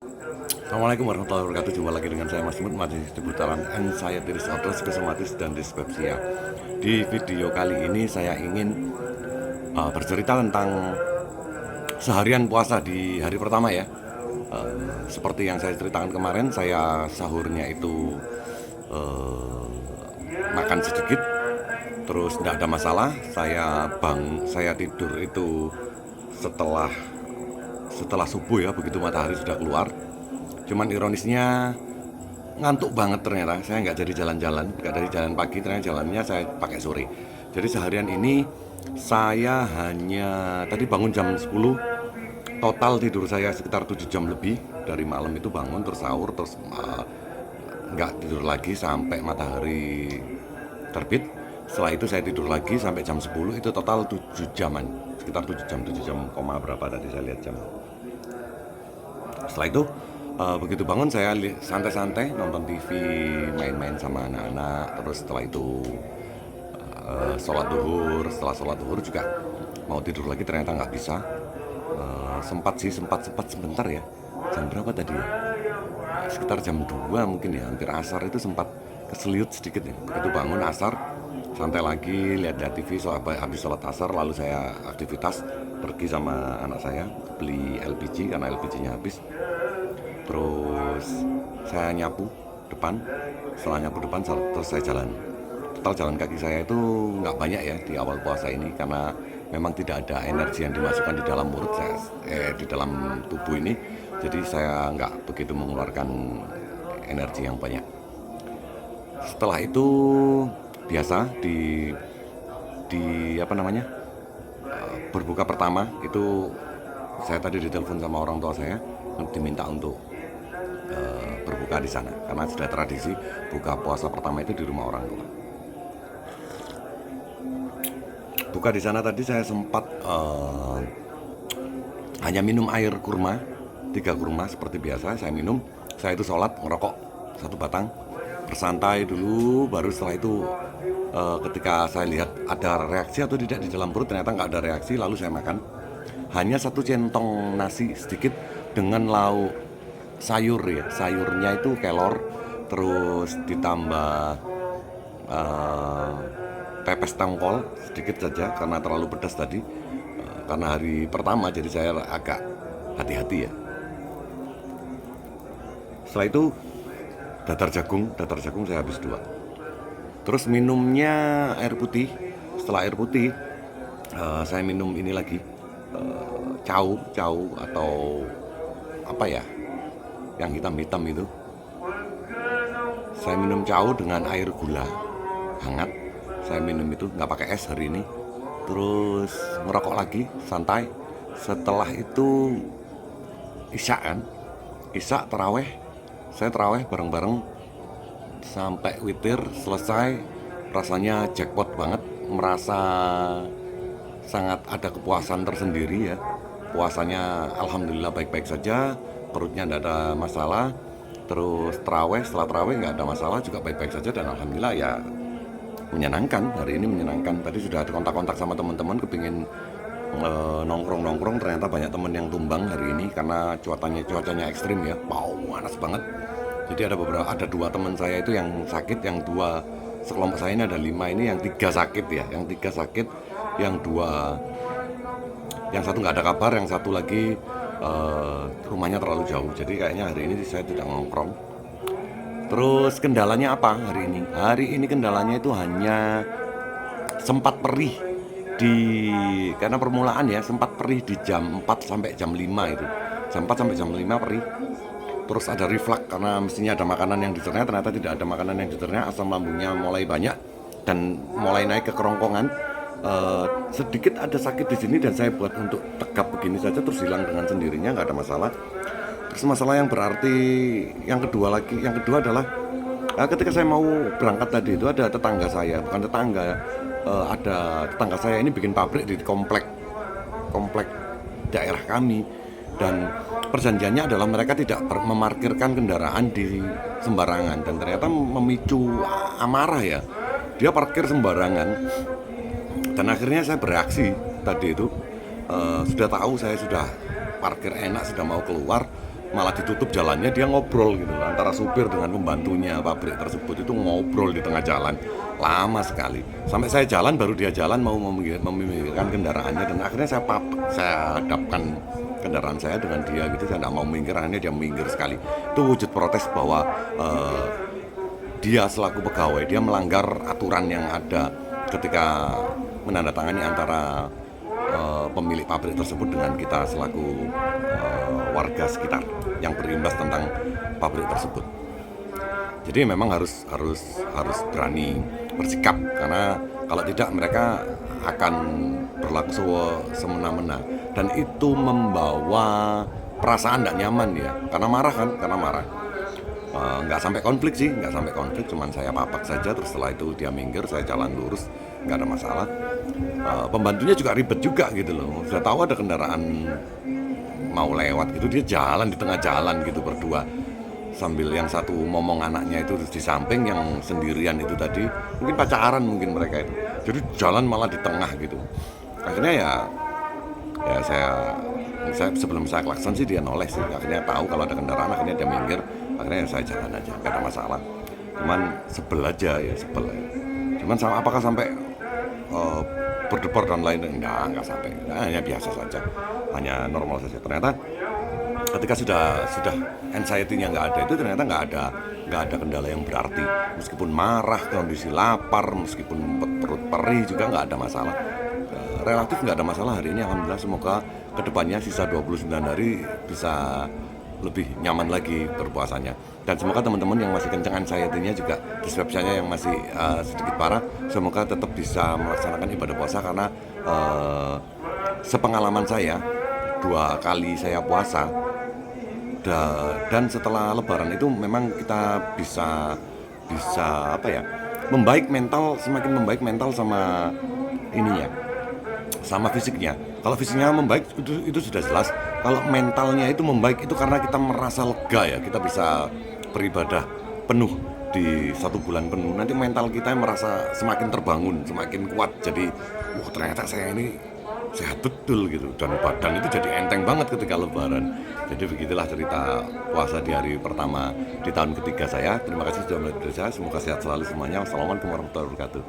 Assalamualaikum warahmatullahi wabarakatuh. Jumpa lagi dengan saya Mas Mut, masih di putaran Anxiety Disorder, Psikosomatis dan Dispepsia. Di video kali ini saya ingin bercerita tentang seharian puasa di hari pertama ya. Seperti yang saya ceritakan kemarin, saya sahurnya itu makan sedikit, terus tidak ada masalah. Saya tidur itu setelah subuh ya, begitu matahari sudah keluar. Cuman ironisnya ngantuk banget ternyata, saya nggak jadi jalan-jalan, nggak dari jalan pagi, ternyata jalannya saya pakai sore. Jadi seharian ini saya hanya tadi bangun jam 10, total tidur saya sekitar 7 jam lebih. Dari malam itu bangun terus sahur, terus nggak tidur lagi sampai matahari terbit. Setelah itu saya tidur lagi sampai jam 10, itu total 7 jaman, sekitar 7 jam koma berapa tadi saya lihat jam. Setelah itu begitu bangun saya santai-santai nonton TV, main-main sama anak-anak. Terus setelah itu sholat duhur. Setelah sholat duhur juga mau tidur lagi, ternyata nggak bisa. Sempat sebentar ya. Jam berapa tadi ya? Sekitar jam 2 mungkin ya, hampir asar itu sempat keseliut sedikit ya. Begitu bangun asar, santai lagi, lihat-lihat TV. Habis sholat asar lalu saya aktivitas, pergi sama anak saya beli LPG karena LPG-nya habis. Terus saya nyapu depan. Setelah nyapu depan terus saya jalan. Total jalan kaki saya itu nggak banyak ya di awal puasa ini, karena memang tidak ada energi yang dimasukkan di dalam mulut saya, di dalam tubuh ini. Jadi saya nggak begitu mengeluarkan energi yang banyak. Setelah itu biasa di apa namanya, berbuka pertama itu saya tadi ditelepon sama orang tua saya, diminta untuk berbuka di sana karena sudah tradisi buka puasa pertama itu di rumah orang tua. Buka di sana tadi saya sempat hanya minum air kurma, 3 kurma seperti biasa saya minum. Saya itu sholat, ngerokok 1 batang, bersantai dulu. Baru setelah itu ketika saya lihat ada reaksi atau tidak di dalam perut, ternyata nggak ada reaksi, lalu saya makan hanya 1 centong nasi sedikit dengan lauk sayur ya. Sayurnya itu kelor, terus ditambah pepes tongkol sedikit saja karena terlalu pedas tadi. Karena hari pertama jadi saya agak hati-hati ya. Setelah itu datar jagung saya habis 2. Terus minumnya air putih. Setelah air putih saya minum ini lagi, cau atau apa ya, yang hitam-hitam itu. Saya minum cau dengan air gula hangat. Saya minum itu nggak pakai es hari ini. Terus ngerokok lagi, santai. Setelah itu Isya terawih. Saya terawih bareng-bareng sampai witir selesai. Rasanya jackpot banget, merasa sangat ada kepuasan tersendiri ya. Puasanya alhamdulillah baik-baik saja, perutnya tidak ada masalah. Terus setelah terawih nggak ada masalah juga, baik-baik saja, dan alhamdulillah ya menyenangkan. Hari ini menyenangkan. Tadi sudah ada kontak-kontak sama teman-teman, kepingin nongkrong, ternyata banyak teman yang tumbang hari ini karena cuacanya ekstrim ya, panas banget. Jadi ada 2 teman saya itu yang sakit, yang 2 sekelompok saya ini ada 5 ini, yang 3 sakit ya, yang 2, yang 1 nggak ada kabar, yang 1 lagi rumahnya terlalu jauh. Jadi kayaknya hari ini saya tidak nongkrong. Terus kendalanya apa hari ini? Hari ini kendalanya itu hanya sempat perih karena permulaan ya, sempat perih di jam 4 sampai jam 5 itu. Jam 4 sampai jam 5 perih. Terus ada reflux karena mestinya ada makanan yang dicerna, ternyata tidak ada makanan yang dicerna. Asam lambungnya mulai banyak dan mulai naik ke kerongkongan. Sedikit ada sakit di sini dan saya buat untuk tegap begini saja terus hilang dengan sendirinya, nggak ada masalah. Terus masalah yang berarti yang kedua adalah ketika saya mau berangkat tadi itu ada tetangga saya, bukan tetangga, ada tetangga saya ini bikin pabrik di komplek daerah kami, dan perjanjiannya adalah mereka tidak memarkirkan kendaraan di sembarangan, dan ternyata memicu amarah ya, dia parkir sembarangan. Dan akhirnya saya bereaksi tadi itu, sudah tahu saya sudah parkir enak, sudah mau keluar, malah ditutup jalannya, dia ngobrol gitu loh, antara supir dengan pembantunya pabrik tersebut itu ngobrol di tengah jalan lama sekali. Sampai saya jalan baru dia jalan mau meminggirkan kendaraannya, dan akhirnya saya hadapkan kendaraan saya dengan dia gitu. Saya tidak mau minggir, akhirnya dia minggir sekali. Itu wujud protes bahwa dia selaku pegawai dia melanggar aturan yang ada ketika menandatangani antara pemilik pabrik tersebut dengan kita selaku warga sekitar yang berimbas tentang pabrik tersebut. Jadi memang harus berani bersikap, karena kalau tidak mereka akan berlaku semena-mena, dan itu membawa perasaan tidak nyaman ya, karena marah kan, karena marah. Nggak sampai konflik sih, nggak sampai konflik, cuman saya papak saja, terus setelah itu dia minggir, saya jalan lurus, nggak ada masalah. Pembantunya juga ribet juga gitu loh, sudah tahu ada kendaraan mau lewat gitu, dia jalan di tengah jalan gitu berdua, sambil yang satu ngomong anaknya itu di samping, yang sendirian itu tadi mungkin pacaran mungkin mereka itu, jadi jalan malah di tengah gitu. Akhirnya ya saya sebelum saya klakson sih dia noleh sih, akhirnya tahu kalau ada kendaraan, akhirnya dia minggir, akhirnya saya jalan aja, nggak ada masalah. Cuman sebel aja ya, sebel ya. Cuman apakah sampai berdebar dan lain, enggak sampai, hanya biasa saja, hanya normal saja. Ternyata ketika sudah anxiety-nya nggak ada, itu ternyata nggak ada kendala yang berarti. Meskipun marah, kondisi lapar, meskipun perut perih juga nggak ada masalah. Relatif nggak ada masalah hari ini, alhamdulillah. Semoga kedepannya sisa 29 hari bisa lebih nyaman lagi berpuasanya, dan semoga teman-teman yang masih kencang anxiety-nya juga, dispepsianya yang masih sedikit parah, semoga tetap bisa melaksanakan ibadah puasa, karena sepengalaman saya 2 kali saya puasa dan setelah lebaran itu memang kita bisa apa ya, membaik mental, semakin membaik mental sama ininya, sama fisiknya. Kalau fisiknya membaik itu sudah jelas. Kalau mentalnya itu membaik itu karena kita merasa lega ya, kita bisa beribadah penuh di 1 bulan penuh. Nanti mental kita merasa semakin terbangun, semakin kuat. Jadi, ternyata saya ini sehat betul gitu, dan badan itu jadi enteng banget ketika lebaran. Jadi begitulah cerita puasa di hari pertama di tahun ketiga saya. Terima kasih sudah melihat video saya. Semoga sehat selalu semuanya. Wassalamualaikum warahmatullahi wabarakatuh.